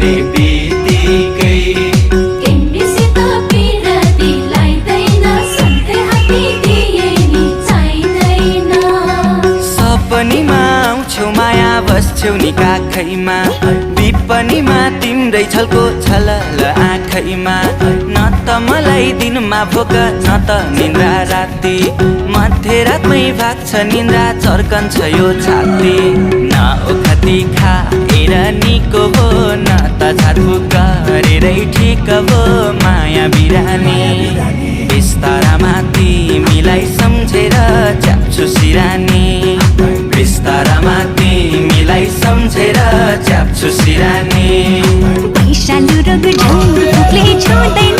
धेरै बित्तिकै तिमीसित पिरती लाग्दैन सधैँ हाकिदिए नि चाहिँदैन सपनीमा आउँछौ माया बस्छौ नि काखैमा विपनीमा तिम्रै छलको छलल आँखैमा न त मलाई दिनमा भोक न त निन्द्रा राति मध्यरातमै भाग्छ निन्द्रा चर्कन्छ यो छाती न ओखती खाएर निको भो न त झारफुक गरेरै ठिक भो माया बिरानी बिस्तारामा तिमीलाई सम्झेर च्याप्छु सिरानी बिस्तारामा तिमीलाई सम्झेर च्याप्छु सिरानी पैसालु रोग ढङ्गले छोड्दै